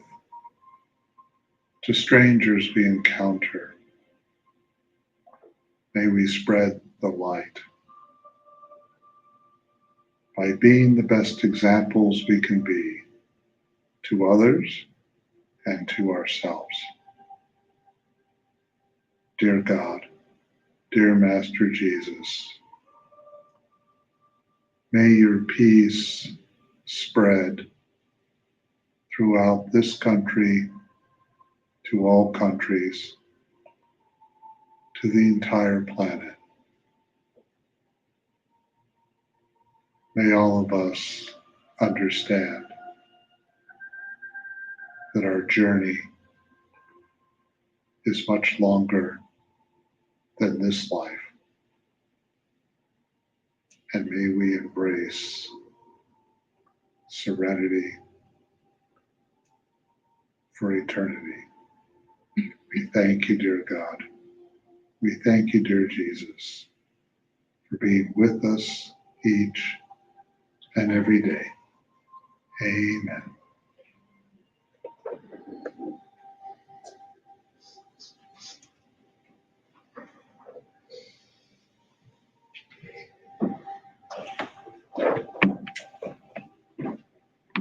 to strangers we encounter. May we spread the light by being the best examples we can be to others and to ourselves. Dear God, dear Master Jesus, may your peace spread throughout this country, to all countries, to the entire planet. May all of us understand that our journey is much longer than this life. And may we embrace serenity for eternity. We thank you, dear God. We thank you, dear Jesus, for being with us each and every day. Amen.